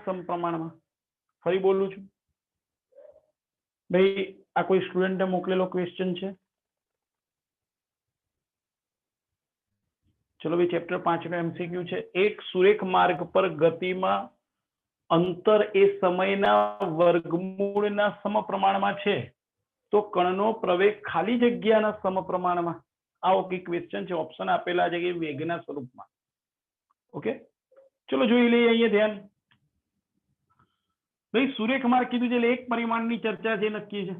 સમપ્રમાણમાં. ફરી બોલું છું ભાઈ, આ કોઈ સ્ટુડન્ટે મોકલેલો ક્વેશ્ચન છે? ચલો ભાઈ, ચેપ્ટર 5 નો એમસીક્યુ છે. એક સુરેખ માર્ગ પર ગતિમાં અંતર એ સમયના વર્ગમૂળના સમપ્રમાણમાં છે તો કણનો પ્રવેગ ખાલી જગ્યાના સમપ્રમાણમાં. આવો કઈ ક્વેશ્ચન છે, ઓપ્શન આપેલા છે કે વેગના સ્વરૂપમાં. ઓકે, ચલો જોઈ લઈએ. અહીંયા ધ્યાન ભાઈ, સુરેખ માર્ગ કીધું છે એટલે એક પરિમાણની ચર્ચા છે, નક્કી છે.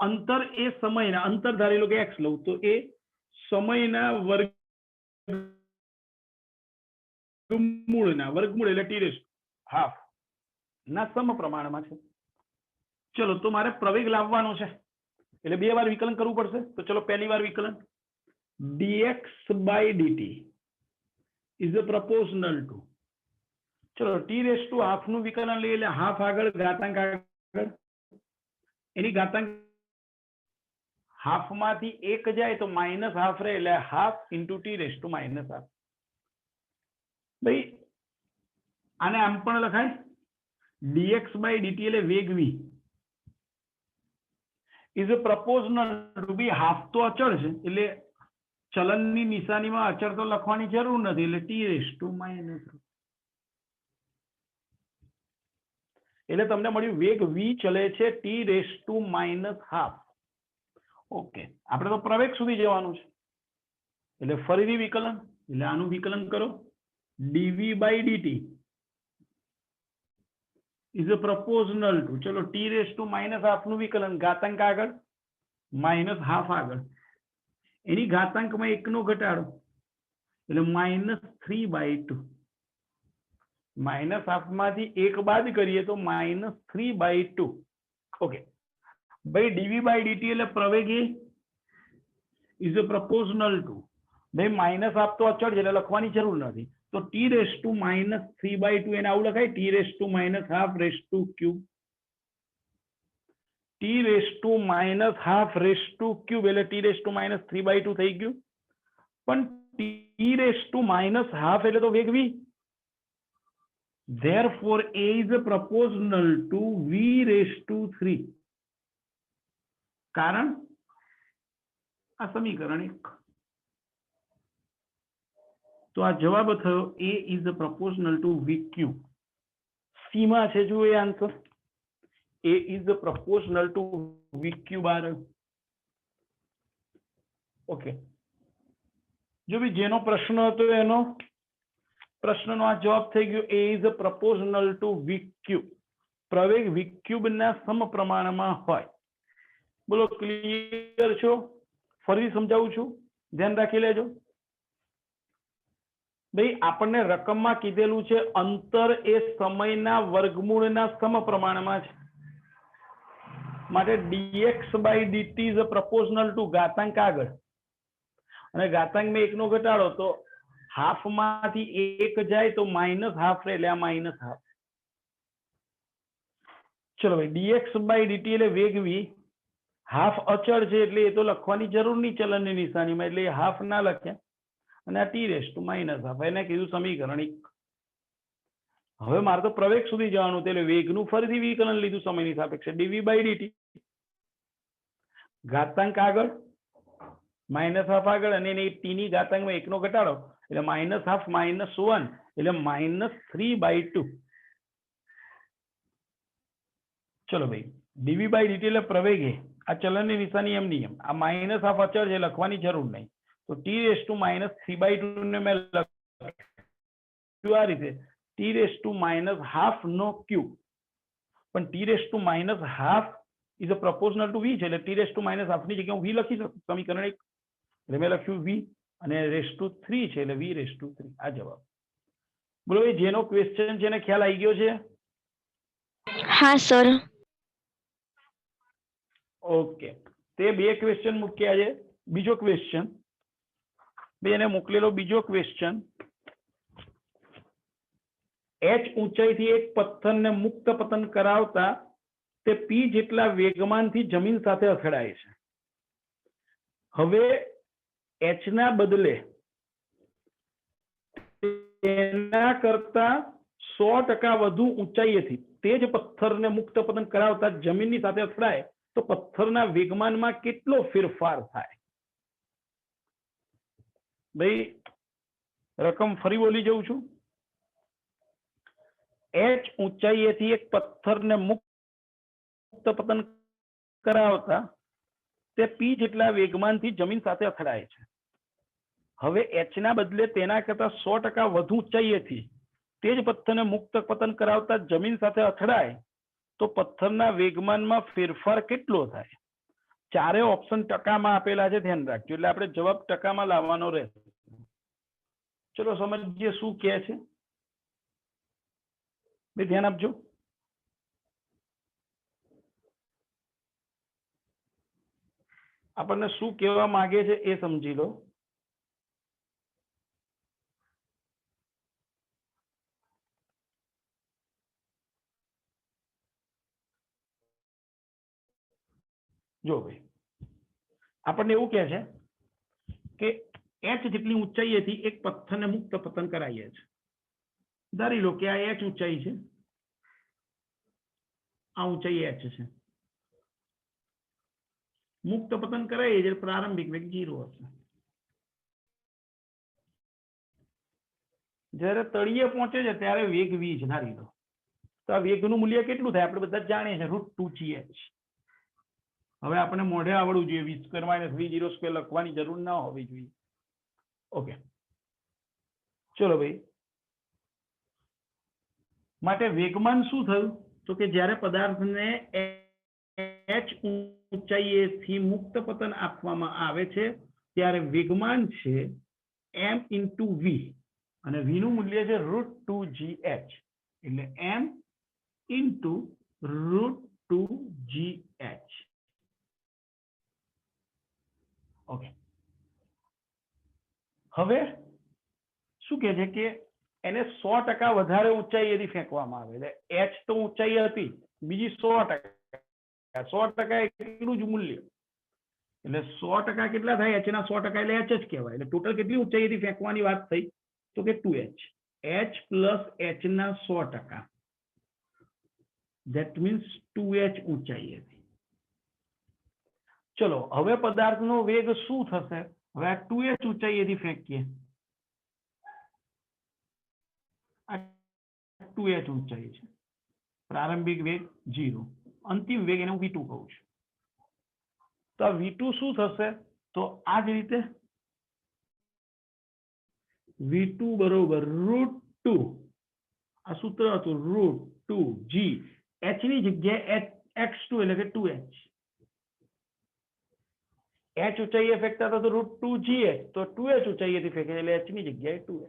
અંતર એ સમયના, અંતર ધારી લો કે x લઉં તો એ સમયના વર્ગમૂળ એટલે t રેસ હાફ ના સમપ્રમાણમાં છે. ચલો, તો મારે પ્રવેગ લાવવાનો છે એટલે બે વાર વિકલન કરવું પડશે. તો ચલો, પહેલી વાર વિકલન dx by dt is proportional to, ચલો t રેસ ટુ હાફ નું વિકલન લઈએ એટલે હાફ આગળ, ઘાતાંક આગળ. એની ઘાતાંક હાફ માંથી એક જાય તો માઇનસ હાફ રહે એટલે half into T raise to minus half. ભાઈ, આને આમ પણ લખાય dx by dt એટલે વેગ v is a proportional to be half તો અચળ છે એટલે ચલનની નિશાનીમાં અચળ તો લખવાની જરૂર નથી એટલે ટી રેસ ટુ માઇનસ. એટલે તમને મળ્યું વેગ v ચલે છે T raise to minus half. Okay, આપણે તો પ્રવેગ સુધી જવાનું છે એટલે ફરીથી વિકલન, એટલે આનું વિકલન કરો dv by dt is a proportional to, ચલો t raise two minus half નું વિકલન, ઘાતાંક આગળ માઇનસ હાફ આગળ, એની ઘાતાંકમાં એકનો ઘટાડો એટલે -3/2. માઇનસ હાફ માંથી એક બાદ કરીએ તો -3/2. ઓકે ભાઈ, dv by dt એટલે પ્રવેગ is a proportional to, ભાઈ માઇનસ હાફ તો અચળ છે એટલે લખવાની જરૂર નથી તો t રેસ ટુ -3/2 એને આવું લખાય t raise two minus half raise to cube. t raise two minus half raise to cube એટલે t રેસ ટુ -3/2 થઈ ગયું. પણ t raise two minus half એટલે તો વેગ v. Therefore a is proportional to v raised to 3. કારણ આ સમીકરણ 1. તો આ જવાબ થયો a is proportional to vq. C માં છે જો એ answer a is proportional to vq બાર. ઓકે, જો ભી જેનો પ્રશ્ન હતો એનો પ્રશ્નનો આ જવાબ થઈ ગયો. a is proportional to vq. પ્રવેગ vq ના સમપ્રમાણમાં હોય. બોલો, ક્લિયર છો? ફરી સમજાવું છું, ધ્યાન રાખી લેજો. ભાઈ, આપણને રકમમાં કીધેલું છે અંતર એ સમયના વર્ગમૂળના સમપ્રમાણમાં છે માટે dx by dt is proportional to ઘાતાંક આગળ અને ઘાતાંકમાં એકનો ઘટાડો તો હાફ માંથી એક જાય તો માઇનસ હાફ રહે એટલે આ માઇનસ હાફ. ચલો ભાઈ, dx by dt એટલે વેગ v, હાફ અચળ છે એટલે એ તો લખવાની જરૂર નહીં ચલનની નિશાનીમાં એટલે હાફ ના લખ્યા અને આ T raise to minus half, એને કીધું સમીકરણ 1. હવે મારે તો પ્રવેગ સુધી જવાનું એટલે વેગનું ફરીથી વિકલન લીધું સમયની સાપેક્ષે dv by dt, ઘાતાંક આગળ માઇનસ હાફ આગળ અને એની ટી ની ઘાતાંકમાં એકનો ઘટાડો એટલે માઇનસ હાફ -1 એટલે -3/2. ચલો ભાઈ, dv by dt એટલે પ્રવેગે આ ચલનની નિશાની એમ નિયમ, આ માઇનસ હાફ અચળ છે લખવાની જરૂર નહીં તો t રેસ ટુ -3/2 ને મેં લખ્યું આ રીતે t રેસ ટુ -હાફ નો ક્યુબ. પણ t raise to -half is a proportional to v છે એટલે t રેસ ટુ -હાફ ની જગ્યાએ હું v લખી શકું સમીકરણ 1 એટલે મેં લખ્યું v અને રેસ ટુ 3 છે એટલે v રેસ ટુ 3. આ જવાબ. બોલો એ જેનો ક્વેશ્ચન છે એને ખ્યાલ આવી ગયો છે? હા સર. ઓકે, તે બે ક્વેશ્ચન મૂક્યા છે. બીજો ક્વેશ્ચન એને મોકલેલો બીજો ક્વેશ્ચન, h ઊંચાઈથી એક પથ્થરને મુક્ત પતન કરાવતા તે p જેટલા વેગમાનથી જમીન સાથે અથડાય છે. હવે h ના બદલે તેના કરતા 100% વધુ ઊંચાઈએથી તે જ પથ્થરને મુક્ત પતન કરાવતા જમીનની સાથે અથડાય તો પથ્થરના વેગમાનમાં કેટલો ફેરફાર થાય? ભાઈ રકમ ફરી બોલી જઉં છું. h ઊંચાઈએથી એક પથ્થરને મુક્ત પતન કરાવતા તે p જેટલા વેગમાનથી જમીન સાથે અથડાય છે. હવે h ના બદલે તેના કરતા 100% વધુ ઊંચાઈએથી તે જ પથ્થરને મુક્ત પતન કરાવતા જમીન સાથે અથડાય તો પથ્થરના વેગમાનમાં ફેરફાર કેટલો થાય? ચારે ઓપ્શન ટકામાં આપેલા છે, ધ્યાન રાખજો. એટલે આપણે જવાબ ટકામાં લાવવાનો રહેશે. ચલો સમજીએ શું કહે છે. ધ્યાન આપજો. આપણને શું કહેવા માંગે છે એ સમજી લો. જો ભાઈ આપણને એવું કહે છે કે h જેટલી ઊંચાઈએથી એક પથ્થરને મુક્ત પતન કરાવીએ છે. ધારી લો કે આ h ઊંચાઈ છે, આ ઊંચાઈ h છે. મુક્ત પતન કરાવીએ એટલે પ્રારંભિક વેગ 0 હશે. જ્યારે તળિયે પહોંચે છે ત્યારે વેગ v છે, ધારી લો. તો આ વેગનું મૂલ્ય કેટલું થાય? આપણે બધા જાણીએ છીએ √2gh. હવે આપણે મોઢે આવડવું જોઈએ, v² - v0² લખવાની જરૂર ના હોવી જોઈએ. ઓકે, ચલો ભાઈ. માટે વેગમાન શું થયું? તો કે જ્યારે પદાર્થને h ઊંચાઈએથી મુક્ત પતન આપવામાં આવે છે ત્યારે વેગમાન છે m × v અને v નું મૂલ્ય છે √2gh. એટલે m × √2gh. ઓકે, હવે શું કહે છે કે એને 100% વધારે ઊંચાઈએથી ફેંકવામાં આવે. એટલે h તો ઊંચાઈ હતી, બીજી 100%. 100% એટલું જ મૂલ્ય. એટલે 100% કેટલા થાય? h ના 100% એટલે h જ કહેવાય. એટલે ટોટલ કેટલી ઊંચાઈએથી ફેંકવાની વાત થઈ? તો કે 2h. h પ્લસ h ના 100%. That means 2h ઊંચાઈએથી. ચલો હવે પદાર્થનો વેગ શું થશે? હવે આ 2h ઊંચાઈએથી ફેંકીએ. આ 2h ઊંચાઈ છે, પ્રારંભિક વેગ 0, અંતિમ વેગ એને હું v2 કહું છું. તો આ v2 શું થશે? તો આ જ રીતે v2 બરોબર √2, આ સૂત્ર હતું √2g, h ની જગ્યાએ x2 એટલે કે 2h. h ઊંચાઈએ ફેંકતા હતા તો √2gh, તો 2h ઊંચાઈએથી ફેંકે એટલે h ની જગ્યાએ 2h.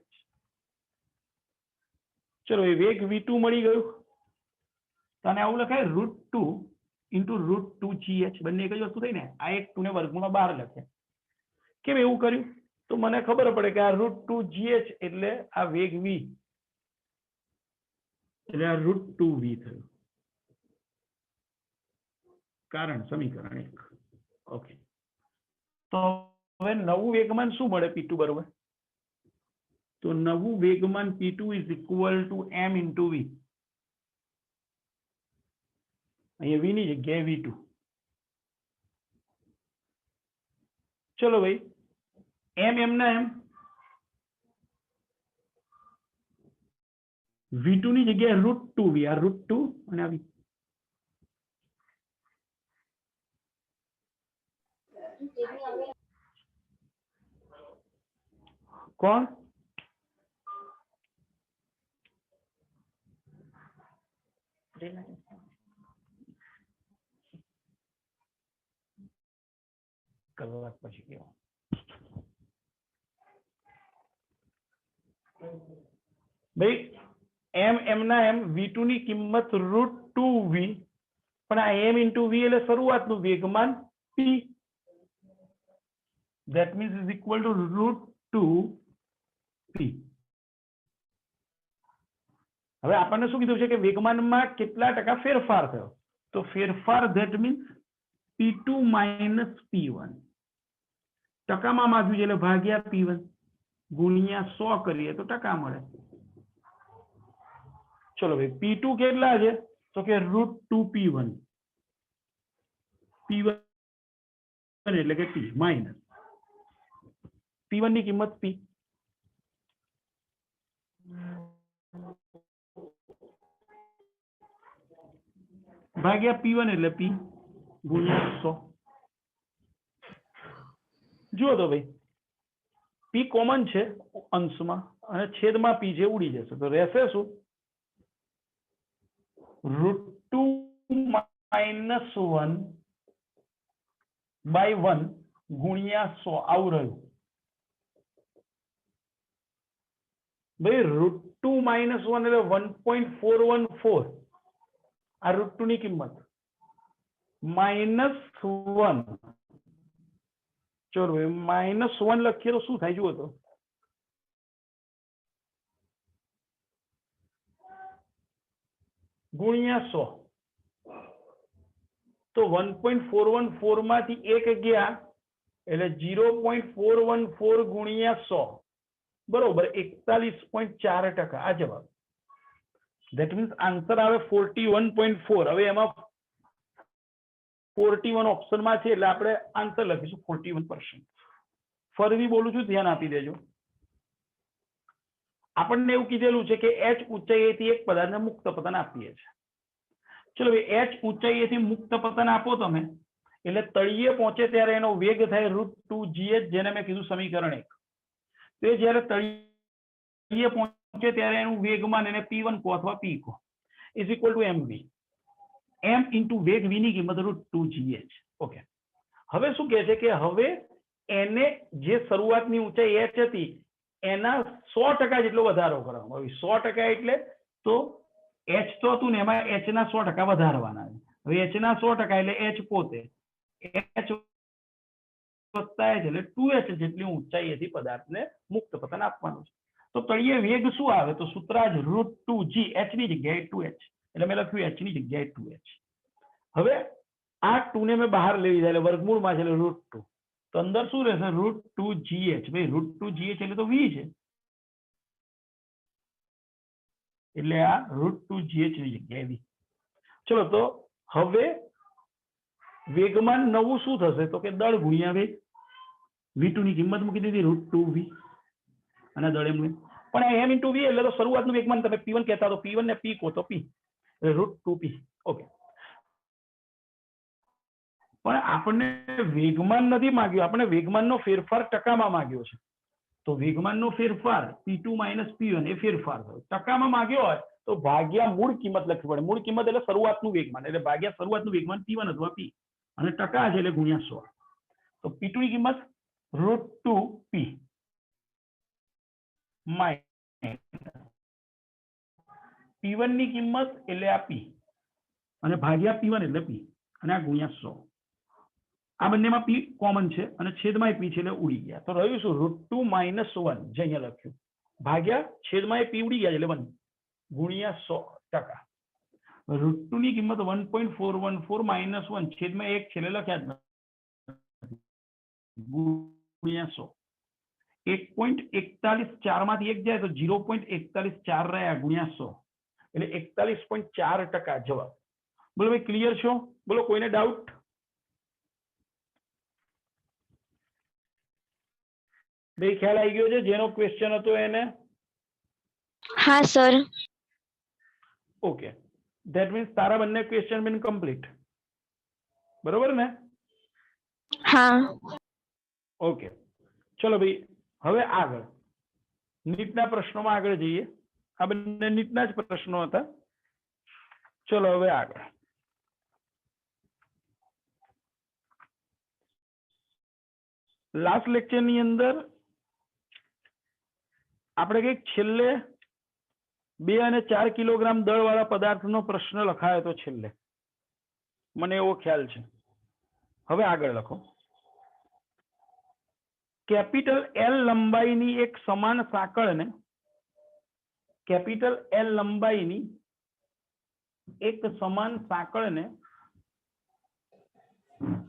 ચલો એ વેગ v2 મળી ગયું. તને આવું લખાય √2 × √2gh. બંને એક જ વસ્તુ થઈ ને. આ એક 2 ને વર્ગમૂળમાં 12 લખે. કેમ એવું કર્યું? તો મને ખબર પડે કે આ √2gh એટલે આ વેગ v, એટલે આ √2v થયું. કારણ સમીકરણ 1. ઓકે, તો હવે નવું વેગમાન શું મળે? p2 બરોબર. તો નવું વેગમાન p2 = m × v. અહીંયા v ની જગ્યાએ v2. ચલો ભાઈ, m ના m, v2 ની જગ્યાએ √2v, આ √2 અને આ v. કોણ? કલાક પછી કેવા ભાઈ, m ના m, v2 ની કિંમત √2v, પણ આ m × v એટલે શરૂઆતનું વેગમાન p. That means is equal to √2p. હવે આપણને શું કીધું છે કે વેગમાનમાં કેટલા ટકા ફેરફાર થયો? તો ફેરફાર ધેટ મીન્સ p2 - p1. ટકામાં માગ્યું છે એટલે ભાગ્યા p1 ગુણ્યા 100 કરીએ તો ટકા મળે. ચલો ભાઈ P2 કેટલા છે તો કે √2P1 એટલે કે P માઇનસ P1 ની કિંમત P ભાગ્યા P1 એટલે P ગુણ્યા 100 જુઓ તો ભાઈ P કોમન છે અંશમાં અને છેદમાં P જે ઉડી જશે તો રહેશે શું √2 માઇનસ 1 બાય 1 ગુણ્યા 100 આવું રહ્યું ભાઈ √2 માઇનસ 1 એટલે 1.414 આ √2 ની કિંમત માઇનસ 1 ચલો ભાઈ માઇનસ 1 લખીએ તો શું થાય જુઓ તો ગુણ્યા 100 તો 1.414 માંથી 1 ગયા એટલે 0.414 ગુણ્યા 100 બરોબર 41.4% આ જવાબ ધેટ મીન્સ આન્સર આવે 41.4 હવે એમાં 41 ઓપ્શનમાં છે એટલે આપણે આન્સર લખીશું 41%. ફરીથી બોલું છું ધ્યાન આપી દેજો આપણને એવું કીધેલું છે કે h ઊંચાઈએથી એક પદાર્થને મુક્ત પતન આપીએ છીએ ચલો h ઊંચાઈએથી મુક્ત પતન આપો તમે એટલે તળિયે પહોંચે ત્યારે એનો વેગ થાય √2gh જેને મેં કીધું સમીકરણ 1 તો જ્યારે તળિયે પહોંચે ત્યારે એનું વેગમાન એને P1 કહો અથવા P કહો is equal to mv m into વેગ v ની કિંમત √2gh ઓકે હવે શું કહે છે કે હવે એને જે શરૂઆતની ઊંચાઈ h હતી એના 100% જેટલો વધારો કરવાનો હવે 100% એટલે તો h તો હતું ને એમાં h ના 100% વધારવાના હવે h ના 100% એટલે h પોતે h વત્તા h એટલે 2h જેટલી ઊંચાઈએથી પદાર્થને મુક્ત પતન આપવાનું છે તો તળિયે વેગ શું આવે તો સૂત્ર જ √2g h ની જગ્યાએ 2h એટલે મેં લખ્યું h ની જગ્યાએ 2h હવે આ 2 ને મેં બહાર લઈ લીધા એટલે વર્ગમૂળમાં છે એટલે √2 તો અંદર શું રહેશે √2gh ભાઈ √2gh એટલે તો v છે એટલે આ √2gh ની જગ્યાએ v ચલો તો હવે વેગમાન નવું શું થશે તો કે દળ ગુણ્યા વેગ v2 ની કિંમત મૂકી દીધી √2v અને દળ એમ પણ આ m * v એટલે તો શરૂઆતનું વેગમાન તમે p1 કહેતા તો p1 ને p કહો તો p √2p ઓકે પણ આપણને વેગમાન નથી માંગ્યો આપણે વેગમાનનો ફેરફાર ટકામાં માંગ્યો છે તો વેગમાનનો ફેરફાર p2 - p1 એ ફેરફાર થયો ટકામાં માંગ્યો હોય તો ભાગ્યા મૂળ કિંમત લખવી પડે મૂળ કિંમત એટલે શરૂઆતનું વેગમાન એટલે ભાગ્યા શરૂઆતનું વેગમાન p1 અથવા p અને ટકા છે એટલે ગુણ્યા 100 તો p2 ની કિંમત √2p p1 ની કિંમત એટલે આ p અને ભાગ્યા p1 એટલે p અને આ ગુણ્યા 100 આ બંનેમાં p કોમન છે અને છેદમાં p છે એટલે ઉડી ગયા તો રહ્યું શું √2 - 1 જે અહીંયા લખ્યું ભાગ્યા છેદમાં p ઉડી ગયા એટલે 1 ગુણ્યા 100% √2 ની કિંમત 1.414 - 1 છેદમાં 1 છે એટલે લખ્યા જ ગુણ્યા 100 1.414 માંથી 1 જાય તો 0.414 રહ્યા ગુણ્યા 100 એટલે 41.4% જવાબ બોલો ભાઈ ક્લિયર છો બોલો કોઈને ડાઉટ ભાઈ ખ્યાલ આવી ગયો છે જેનો ક્વેશ્ચન હતો એને હા સર ઓકે ધેટ મીન્સ તારા બંને ક્વેશ્ચન બીન કમ્પ્લીટ બરોબર ને હા ઓકે ચલો ભાઈ હવે આગળ નીટના પ્રશ્નોમાં આગળ જઈએ આ બંને નીટના જ પ્રશ્નો હતા ચલો હવે આગળ લાસ્ટ લેક્ચર ની અંદર આપણે કઈક છેલ્લે 2 અને 4 કિલોગ્રામ દળવાળા પદાર્થનો પ્રશ્ન લખાયો હતો છેલ્લે મને એવો ખ્યાલ છે હવે આગળ લખો કેપિટલ L લંબાઈની એક સમાન સાંકળને કેપિટલ L લંબાઈની એક સમાન સાંકળને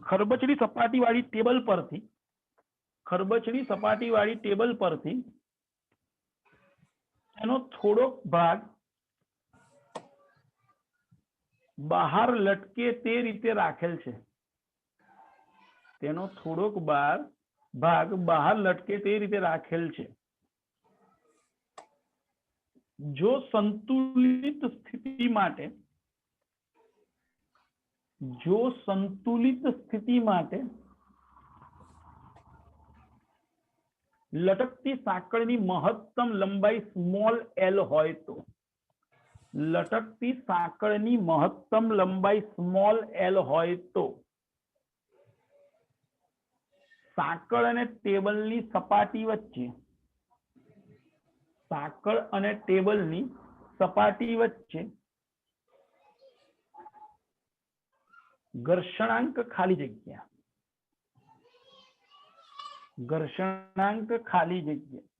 ખરબચડી સપાટીવાળી ટેબલ પરથી એનો થોડોક ભાગ બહાર લટકે તે રીતે રાખેલ છે, તેનો થોડોક ભાગ બહાર લટકે તે રીતે રાખેલ છે. જો સંતુલિત સ્થિતિ માટે લટકતી સાંકળની મહત્તમ લંબાઈ સ્મોલ એલ હોય તો, લટકતી સાંકળની મહત્તમ લંબાઈ સ્મોલ એલ હોય તો સાંકળ અને ટેબલની સપાટી વચ્ચે ઘર્ષણાંક ખાલી જગ્યા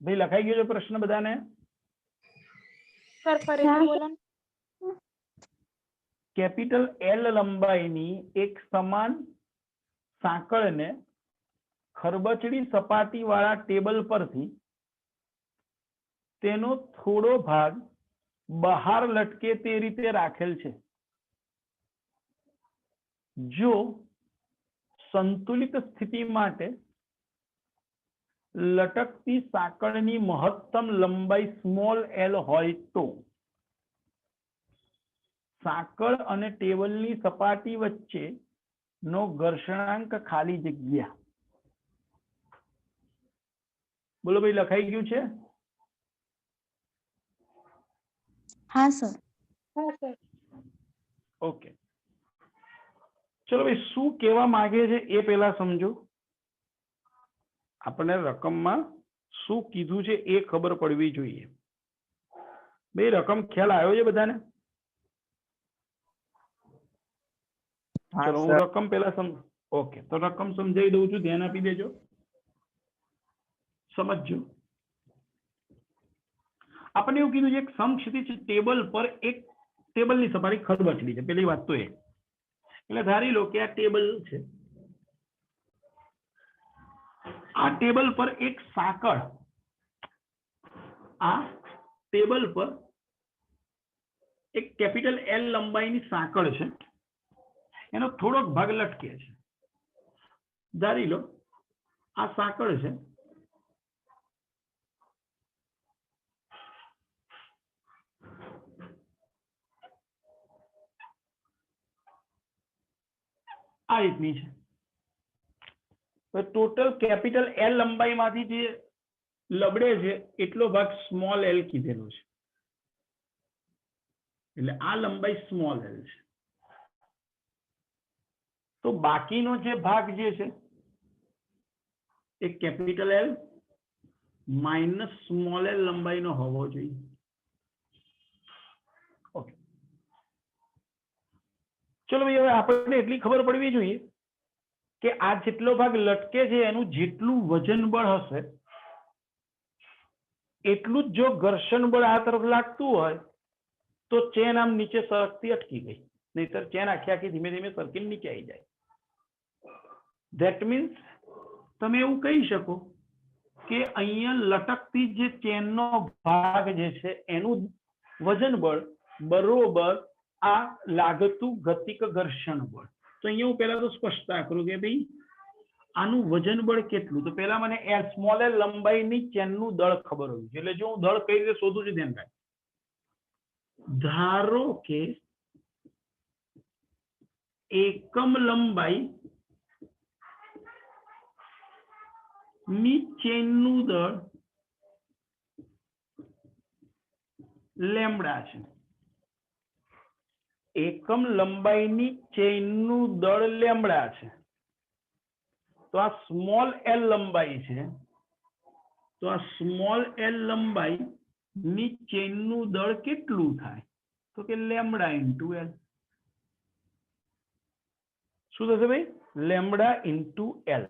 ભાઈ લખાઈ ગયો છે પ્રશ્ન બધાને? કેપિટલ એલ લંબાઈની એક સમાન સાંકળને ખરબચડી સપાટી વાળા ટેબલ પરથી તેનો થોડો ભાગ બહાર લટકે તે રીતે રાખેલ છે. જો સંતુલિત સ્થિતિ માટે લટકતી સાંકળની મહત્તમ લંબાઈ સ્મોલ એલ હોય તો સાંકળ અને ટેબલની સપાટી વચ્ચે નો ઘર્ષણાંક ખાલી જગ્યા. બોલો ભાઈ, લખાઈ ગયું છે? હા સર. ઓકે, ચલો ભાઈ, શું કહેવા માંગે છે એ પહેલા સમજો. આપણે રકમમાં શું કીધું છે એ ખબર પડવી જોઈએ. ભાઈ રકમ ખ્યાલ આવ્યો છે બધાને? ચલો હું રકમ પહેલા ઓકે, તો રકમ સમજાવી દઉં છું, ધ્યાન આપી દેજો, સમજજો. આપણને એવું કીધું છે એક સમક્ષિતિજ ટેબલ પર એક ટેબલની સપાટી ખરબચડી છે. પેલી વાત તો એ, એટલે ધારી લો કે આ ટેબલ છે, આ ટેબલ પર એક સાંકળ, આ ટેબલ પર એક કેપિટલ એલ લંબાઈની સાંકળ છે, એનો થોડોક ભાગ લટકે છે. ધારી લો આ સાંકળ છે, આ રીતની છે. ટોટલ કેપિટલ એલ લંબાઈમાંથી જે લબડે છે એટલો ભાગ સ્મોલ એલ કીધેલો છે, એટલે આ લંબાઈ સ્મોલ એલ છે. તો બાકીનો જે ભાગ જે છે એ capital L minus small L લંબાઈનો હોવો જોઈએ. ઓકે, ચલો ભાઈ, હવે આપણને એટલી ખબર પડવી જોઈએ કે આ જેટલો ભાગ લટકે છે એનું જેટલું વજન બળ હશે એટલું જ જો ઘર્ષણ બળ આ તરફ લાગતું હોય તો ચેન આમ નીચે સરકતી અટકી ગઈ, નહીતર ચેન આખી આખી ધીમે ધીમે સરકીને નીચે આવી જાય. ધેટ મીન્સ તમે એવું કહી શકો કે અહીંયા લટકતી જે ચેનનો ભાગ જે છે એનું વજન બળ બરોબર આ લાગતું ગતિક ઘર્ષણ બળ. તો અહીંયા હું પહેલા તો સ્પષ્ટતા કરું કે ભાઈ આનું વજન બળ કેટલું, તો પહેલા મને સ્મોલ એલ લંબાઈની ચેનનું દળ ખબર હોવી જોઈએ. એટલે જો હું દળ કઈ રીતે શોધું છું ધ્યાન રાખ. ધારો કે એકમ લંબાઈ ની ચેનનું દળ લેમ્બડા છે. એકમ લંબાઈની ચેનનું દળ લેમ્બડા છે. તો આ સ્મોલ એલ લંબાઈ છે, તો આ સ્મોલ એલ લંબાઈ ની ચેનનું દળ કેટલું થાય? તો કે લેમ્બડા ઇન્ટુ એલ. શું થશે ભાઈ? Lambda into L.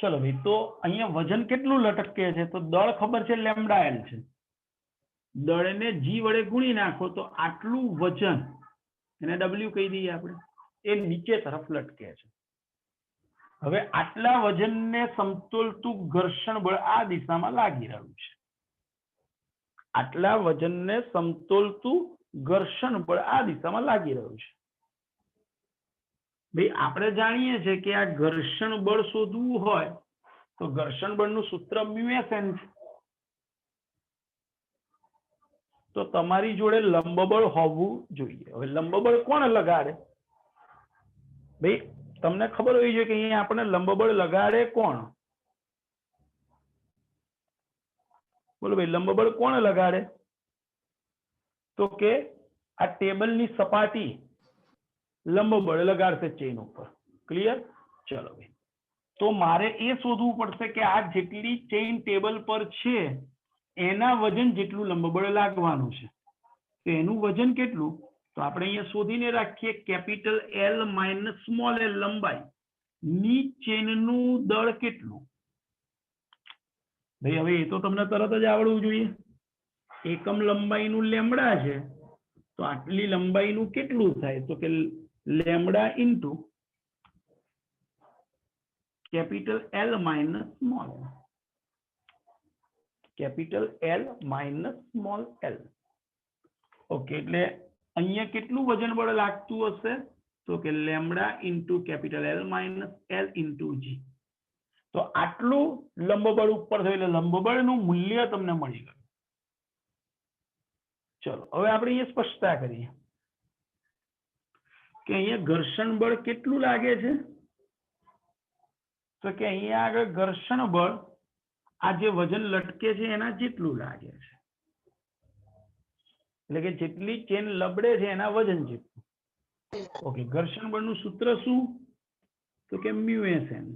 ચલો ભાઈ, તો અહીંયા વજન કેટલું લટકે છે? તો દળ ખબર છે લેમ્બડા એલ છે. દળને જી વડે ગુણી નાખો તો આટલું વજન, એને ડબલ્યુ કહી દઈએ આપણે, એ નીચે તરફ લટકે છે. હવે આટલા વજનને સમતોલતું ઘર્ષણ બળ આ દિશામાં લાગી રહ્યું છે. આટલા વજનને સમતોલતું ઘર્ષણ બળ આ દિશામાં લાગી રહ્યું છે. ભાઈ આપણે જાણીએ છીએ કે આ ઘર્ષણ બળ શોધવું હોય તો ઘર્ષણ બળનું સૂત્ર મ્યુએસએન છે. તો તમારી જોડે લંબબળ હોવું જોઈએ. હવે લંબબળ કોણ લગાડે? ભાઈ તમને ખબર હોવી જોઈએ કે અહીંયા આપણે લંબબળ લગાડે કોણ? બોલો ભાઈ, લંબબળ કોણ લગાડે? તો કે આ ટેબલની સપાટી લંબબળ લગાડશે ચેન ઉપર. ક્લિયર? ચલો ભાઈ, તો મારે એ શોધવું પડશે કે આ જેટલી ચેન ટેબલ પર છે એના વજન જેટલું લંબબળ લાગવાનું છે. તો એનું વજન કેટલું? તો આપણે અહીંયા શોધીને રાખીએ capital L minus small L લંબાઈ ની ચેનનું દળ કેટલું. ભાઈ હવે એ તો તમને તરત જ આવડવું જોઈએ. એકમ લંબાઈનું લેમડા છે તો આટલી લંબાઈનું કેટલું થાય? તો કે lambda into capital L minus small L. Capital L minus small L. Okay, એટલે અહીંયા કેટલું વજન બળ લાગતું હશે? તો કે lambda into capital L minus L into G. તો આટલું લંબબળ ઉપર થયું એટલે લંબબળનું મૂલ્ય તમને મળી ગયું. ચલો હવે આપણે અહીંયા સ્પષ્ટતા કરીએ કે અહીંયા ઘર્ષણ બળ કેટલું લાગે છે? તો કે અહીંયા આગળ ઘર્ષણ બળ આ જે વજન લટકે છે એના જેટલું લાગે છે. એટલે કે જેટલી ચેન લબડે છે એના વજન જેટલું. ઓકે, ઘર્ષણ બળનું સૂત્ર શું? તો કે મ્યુએસએન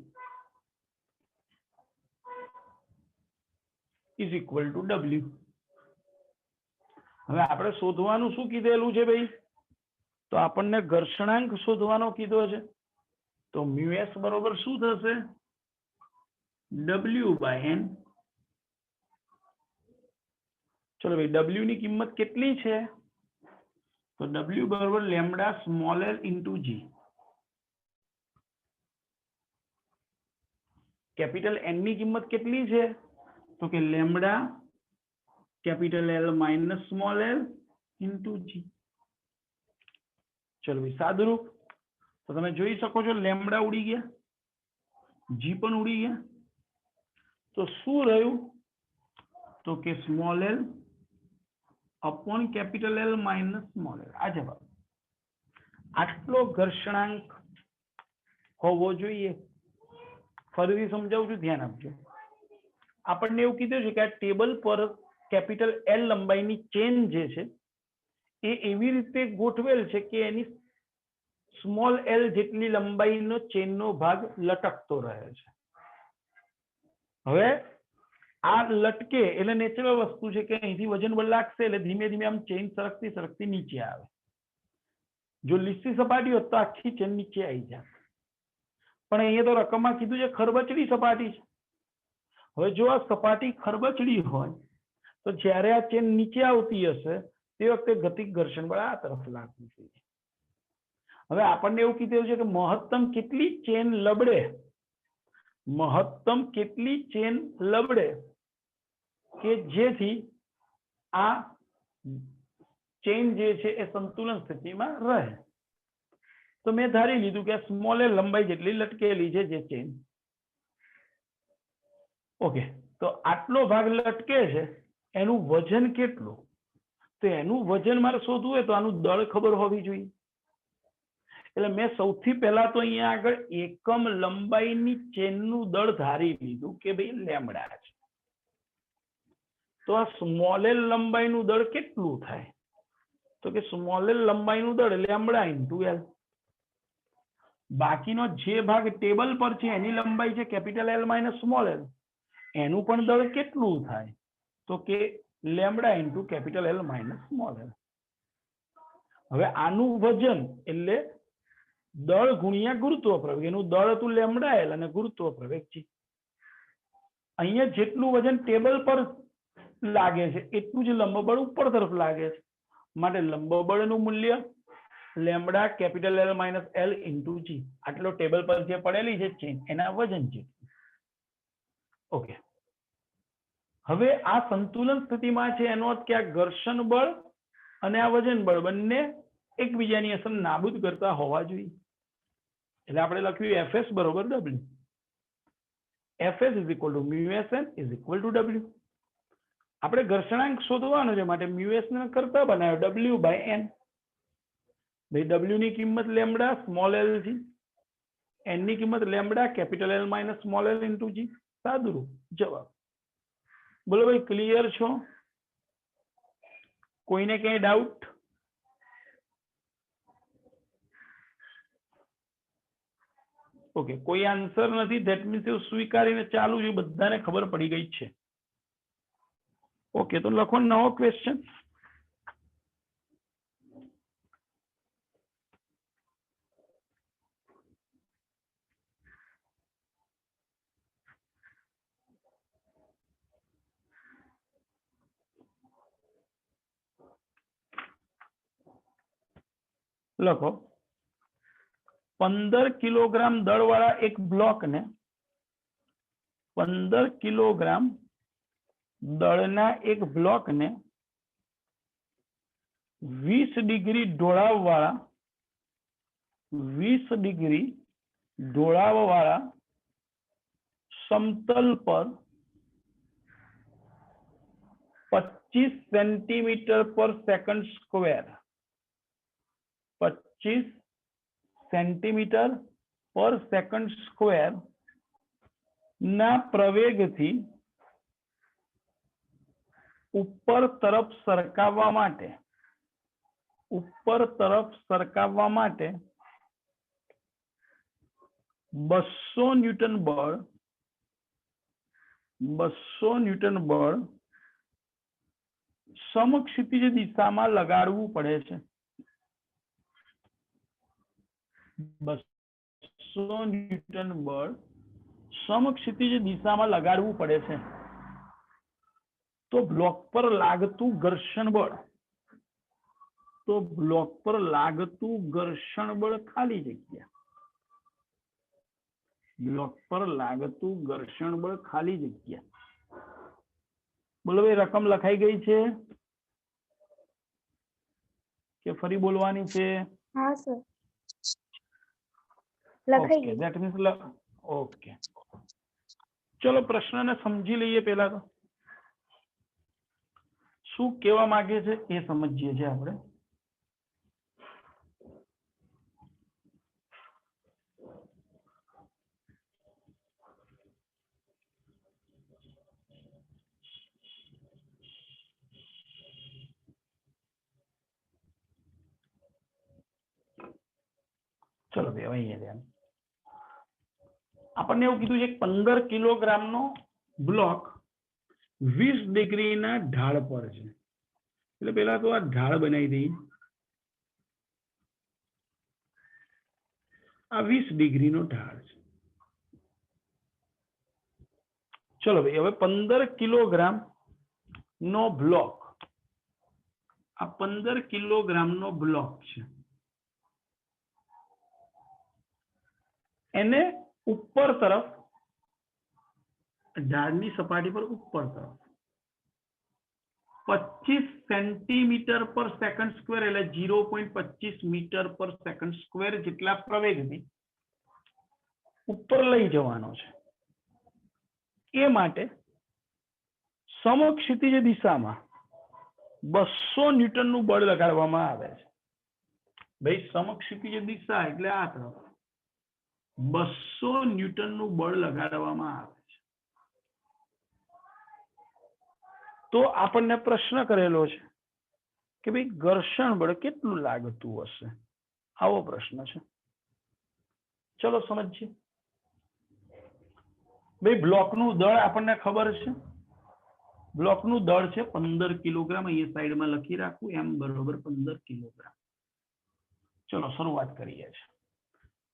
ઇઝ ઇક્વલ ટુ ડબલ્યુ. હવે આપણે શોધવાનું શું કીધેલું છે ભાઈ? તો આપણને ઘર્ષણાંક શોધવાનો કીધો છે. તો મ્યુએસ બરોબર શું થશે? W by N. ચલો ભાઈ, ડબલ્યુ ની કિંમત કેટલી છે? તો ડબલ્યુ બરોબર lambda small L into G. Capital N ની કિંમત કેટલી છે? તો કે lambda capital L minus small L into G. ચલો ભાઈ, સાદુરૂપ. તો તમે જોઈ શકો છો લેમડા ઉડી ગયા, જી પણ ઉડી ગયા. તો શું રહ્યું? તો કે small L upon capital L minus small L. આ જવાબ. આટલો ઘર્ષણાંક હોવો જોઈએ. ફરીથી સમજાવું છું, ધ્યાન આપજો. આપણને એવું કીધું છે કે આ ટેબલ પર કેપિટલ એલ લંબાઈની ચેન જે છે એ એવી રીતે ગોઠવેલ છે કે એની સ્મોલ એલ જેટલી લંબાઈનો ચેનનો ભાગ લટકતો રહે છે. હવે આ લટકે એટલે નેચરલ વસ્તુ છે કે અહીંથી વજન બળ લાગશે એટલે ધીમે ધીમે આમ ચેન સરકતી સરકતી નીચે આવે. જો લીસી સપાટી હોત તો આખી ચેન નીચે આવી જાય. પણ અહીંયા તો રકમમાં કીધું છે ખરબચડી સપાટી છે. હવે જો આ સપાટી ખરબચડી હોય તો જ્યારે આ ચેન નીચે આવતી હશે તે વખતે ગતિક ઘર્ષણ બળ આ તરફ લાગવું જોઈએ. હવે આપણને એવું કીધું છે કે મહત્તમ કેટલી ચેન લબડે, મહત્તમ કેટલી ચેન લબડે કે જેથી આ ચેન જે છે એ સંતુલન સ્થિતિમાં રહે. તો મેં ધારી લીધું કે સ્મોલ એલ લંબાઈ જેટલી લટકેલી છે જે ચેન. ઓકે, તો આટલો ભાગ લટકે છે એનું વજન કેટલું? તો એનું વજન મારે શોધવું હોય તો આનું દળ ખબર હોવી જોઈએ. એટલે મેં સૌથી પહેલા તો અહીંયા આગળ એકમ લંબાઈની ચેનનું દળ ધારી લીધું કે ભાઈ લેમડા છે. તો આ સ્મોલ એલ લંબાઈનું દળ કેટલું થાય? તો કે સ્મોલ એલ લંબાઈનું દળ લેમડા ઇન્ટુ એલ. બાકીનો જે ભાગ ટેબલ પર છે એની લંબાઈ છે capital L minus small L, એનું પણ દળ કેટલું થાય? તો કે lambda into capital L minus small L. હવે આનું વજન એટલે દળ ગુણ્યા ગુરુત્વ પ્રવેગ. એનું દળ હતું લેમડા એલ અને ગુરુત્વ પ્રવેગ જી. અહીંયા જેટલું વજન ટેબલ પર લાગે છે એટલું જ લંબબળ ઉપર તરફ લાગે છે. માટે લંબબળનું મૂલ્ય lambda capital L minus L into G. આટલો ટેબલ પર જે પડેલી છે ચેન એના વજન જેટલું. ઓકે, હવે આ સંતુલન સ્થિતિમાં છે, એનો અર્થ કે આ ઘર્ષણ બળ અને આ વજન બળ બંને એકબીજાની અસર નાબૂદ કરતા હોવા જોઈએ. એટલે આપણે લખ્યું Fs બરોબર W. Fs is equal to μSN is equal to W. આપણે ઘર્ષણાંક શોધવાનો છે માટે મ્યુએસ ને કરતા બનાવ્યો W by N. ભાઈ W ની કિંમત લેમ્બડા સ્મોલ l છે, N ની કિંમત lambda capital L minus small l into G. સાદુરૂપ જવાબ. બોલો ભાઈ, ક્લિયર છો? કોઈને કઈ ડાઉટ? ઓકે, કોઈ આન્સર નથી, ધેટ મીન્સ એવું સ્વીકારીને ચાલુ છે, બધાને ખબર પડી ગઈ છે. ઓકે, તો લખો નવો ક્વેશ્ચન. લખો 15 કિલોગ્રામ દળવાળા એક બ્લોકને 15 કિલોગ્રામ દળના એક બ્લોકને 20 ડિગ્રી ઢોળાવવાળા 20 ડિગ્રી ઢોળાવવાળા સમતલ પર 25 સેન્ટીમીટર પર સેકન્ડ સ્ક્વેર 25 સેન્ટીમીટર પર સેકન્ડ સ્ક્વેર ના પ્રવેગથી ઉપર તરફ સરકાવવા માટે 200 ન્યૂટન બળ સમક્ષિતિજ દિશામાં લગાડવું પડે છે. 200 ન્યૂટન બળ સમક્ષિતિજ દિશામાં લગાડવું પડે છે. તો બ્લોક પર લાગતું ઘર્ષણ બળ ખાલી જગ્યા બ્લોક પર લાગતું ઘર્ષણ બળ ખાલી જગ્યા. બોલો ભાઈ, રકમ લખાઈ ગઈ છે કે ફરી બોલવાની છે? હા સર, લખાઈ ગઈ. ધેટ મીન્સ ઓકે, ચલો પ્રશ્નને સમજી લઈએ. પહેલા તો શું કહેવા માંગે છે એ સમજીએ છીએ આપણે. ચલો ભાઈ, હવે અહીંયા ધ્યાન. આપણને એવું કીધું છે 15 કિલોગ્રામનો બ્લોક 20 ડિગ્રીના ઢાળ પર છે. એટલે પેલા તો આ ઢાળ બનાવી દઈએ. આ 20 ડિગ્રીનો ઢાળ છે. ચલો ભાઈ, હવે 15 કિલોગ્રામ નો બ્લોક, આ 15 કિલોગ્રામનો બ્લોક છે, એને ઉપર તરફ ઢાળની સપાટી પર ઉપર તરફ 25 સેન્ટીમીટર પર સેકન્ડ સ્ક્વેર એટલે 0.25 મીટર પર સેકન્ડ સ્ક્વેર જેટલા પ્રવેગથી ઉપર લઈ જવાનો છે. એ માટે સમક્ષિતિજ દિશામાં 200 ન્યૂટનનું બળ લગાડવામાં આવે છે. ભાઈ, સમક્ષિતિજ દિશા એટલે આ તરફ 200 ન્યૂટનનું બળ લગાડવામાં આવે છે. તો આપણને પ્રશ્ન કરેલો છે કે ભાઈ ઘર્ષણ બળ કેટલું લાગતું હશે, આવો પ્રશ્ન છે. ચલો સમજીએ. ભાઈ, બ્લોકનું દળ આપણને ખબર છે. બ્લોકનું દળ છે 15 કિલોગ્રામ. અહીંયા સાઈડમાં લખી રાખું, m બરોબર 15 કિલોગ્રામ. ચલો શરૂઆત કરીએ છીએ.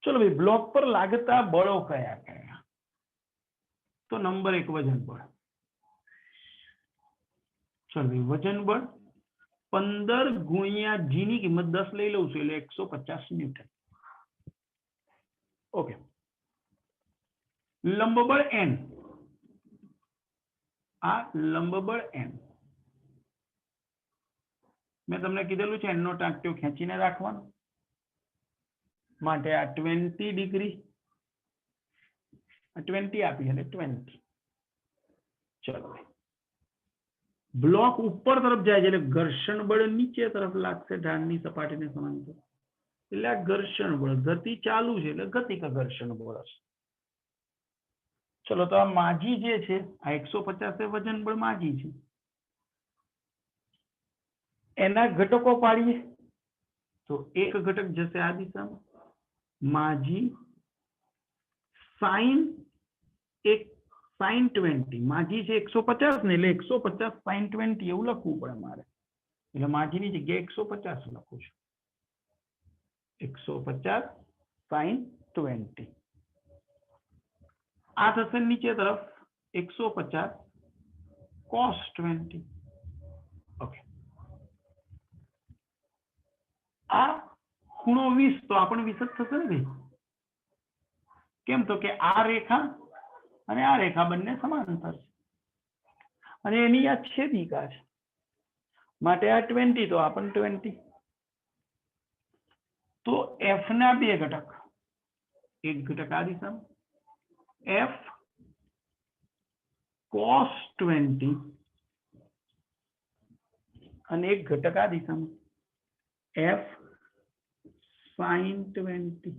ચલો ભાઈ, બ્લોક પર લાગતા બળો કયા કયા? તો નંબર 1 વજન બળ. ચલો ભાઈ, વજન બળ 15 ગુણ્યા g ની કિંમત 10 લઈ લઉં છું એટલે 150 ન્યૂટન. ઓકે. લંબ બળ n, આ લંબબળ n મેં તમને કીધેલું છે n નો ટાંકીઓ ખેંચીને રાખવાનો માટે આ 20 ડિગ્રી 20 આપી એટલે 20 ચલો બ્લોક ઉપર તરફ જાય છે એટલે ઘર્ષણ બળ નીચે તરફ લાગશે ઢાળની સપાટીને સમાંતર એટલે આ ઘર્ષણ બળ ગતિ ચાલુ છે એટલે ગતિક ઘર્ષણ બળ હશે ચલો તો આ માજી જે છે આ 150 એ વજન બળ માજી છે એના ઘટકો પાડીએ તો એક ઘટક જશે આ દિશામાં માજી સાઈન એક સાઈન 20 માજી છે 150 ને એટલે 150 સાઈન 20 એવું લખવું પડે મારે એટલે માજીની જગ્યાએ 150 લખું છું 150 સાઈન 20 આ થશે નીચે તરફ 150 cos 20 ઓકે આ ખૂણો 20 તો આપણને 20 જ થશે ને ભાઈ કેમ તો કે આ રેખા અને આ રેખા બંને સમાંતર છે અને એની આ છેદિકા છે માટે આ 20 તો આ પણ 20 તો f ના બે ઘટક એક ઘટક આ દિશામાં f cos 20 અને એક ઘટક આ દિશામાં f sin 20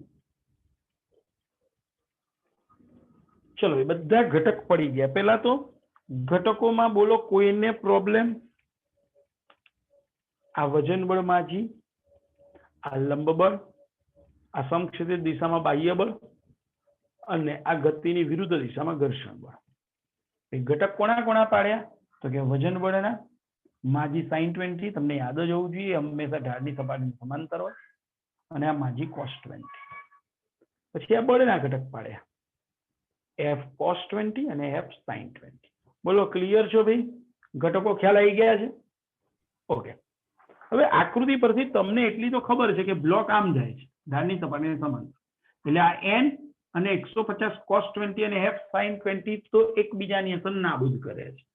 ચલો એ બધા ઘટક પડી ગયા પહેલા તો ઘટકોમાં બોલો કોઈને પ્રોબ્લેમ આ વજન બળ માજી આ લંબ બળ આ સમક્ષિતિજ દિશામાં બાહ્ય બળ અને આ ગતિની વિરુદ્ધ દિશામાં ઘર્ષણ બળ એ ઘટક કોના કોના પાડ્યા તો કે વજન બળના માજી sin 20 તમને યાદ જ હોવું જોઈએ હંમેશા ઢાળની સપાટીની સમાંતર હોય અને આ માજી cos 20 પછી આ બળના ઘટક પાડ્યા f cos 20 અને f sin 20 બોલો ક્લિયર છો ભાઈ ઘટકો ખ્યાલ આવી ગયા છે ઓકે હવે આકૃતિ પરથી તમને એટલી તો ખબર છે કે બ્લોક આમ જાય છે ઢાળની સપાટીને સમાંતર એટલે આ n અને 150 cos 20 અને f sin 20 તો એકબીજાની અસર નાબૂદ કરે છે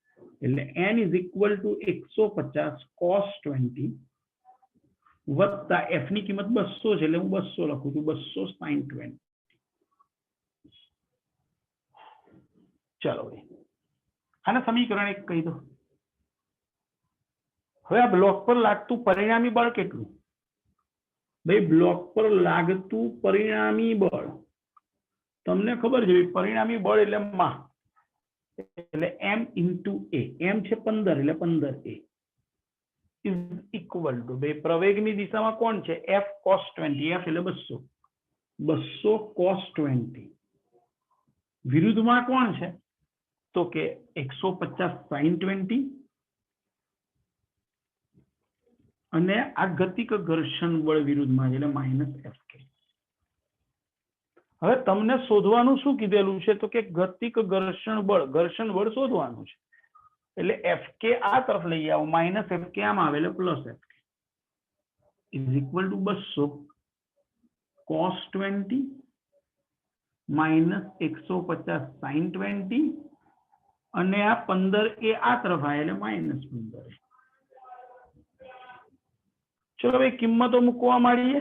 એટલે n is equal to 150 cos 20 વત્તા f ની કિંમત 200 છે એટલે હું 200 લખું છું 200 sin 20 ચલો ભાઈ આના સમીકરણ એક કહી દો હવે આ બ્લોક પર લાગતું પરિણામી બળ કેટલું ભાઈ બ્લોક પર લાગતું પરિણામી બળ તમને ખબર છે પરિણામી બળ એટલે માં એટલે m into a m છે 15 એટલે 15a is equal to ભાઈ પ્રવેગની દિશામાં કોણ છે f cos 20 f એટલે 200 200 cos 20 વિરુદ્ધમાં કોણ છે તો કે 150 sin 20 અને આ ગતિક ઘર્ષણ બળ વિરુદ્ધમાં એટલે -fk હવે તમને શોધવાનું શું કીધેલું છે તો કે ગતિક ઘર્ષણ બળ શોધવાનું છે એટલે fk આ તરફ લઈ આવો -fk આમ આવે એટલે +fk is equal to 200 cos 20 -150 sin 20 અને આ 15 એ આ તરફ આવે એટલે -15 ચલો ભાઈ કિંમતો મૂકવા માંડીએ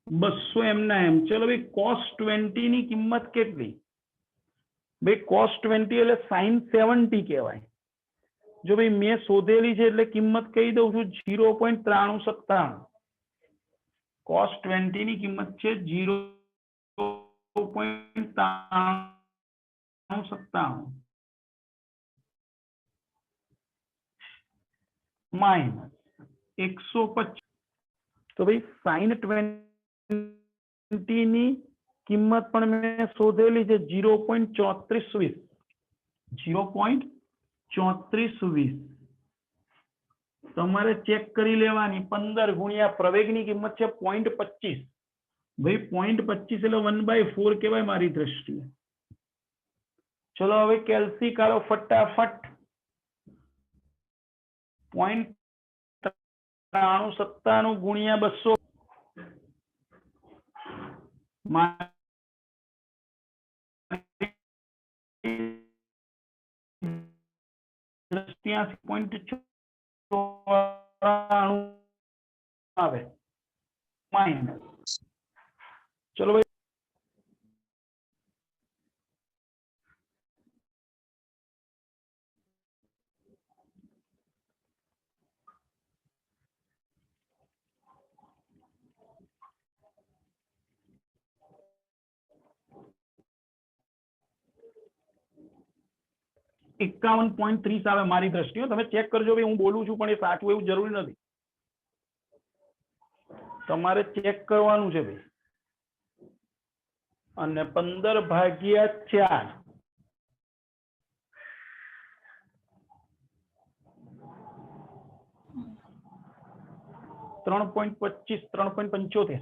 200 એમના એમ ચલો ભાઈ cos 20 ની કિંમત કેટલી ભાઈ cos 20 એટલે sin 70 કહેવાય જો ભાઈ મેં શોધેલી છે એટલે કિંમત કહી દઉં છું 0.9397 cos 20 ની કિંમત છે 0.9397 માઇનસ 150 તો ભાઈ sin 20 ની કિંમત પણ મેં શોધેલી છે 0.3420 0.3420 તમારે ચેક કરી લેવાની 15 ગુણ્યા પ્રવેગની કિંમત છે 0.25 ભાઈ 0.25 એટલે 1/4 કહેવાય મારી દ્રષ્ટિએ ચલો હવે કેલ્સી કાઢો ફટાફટ 0.9397 ગુણ્યા 200 મારી 83.94 આવે માઇનસ ચલો ભાઈ 51.30 આવે મારી દ્રષ્ટિએ તમે ચેક કરજો ભાઈ હું બોલું છું પણ એ સાચું એવું જરૂરી નથી તમારે ચેક કરવાનું છે ભાઈ અને 15/4 3.25 3.75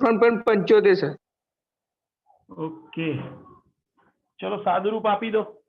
3.75 સર. ઓકે ચલો સાદુરૂપ આપી દો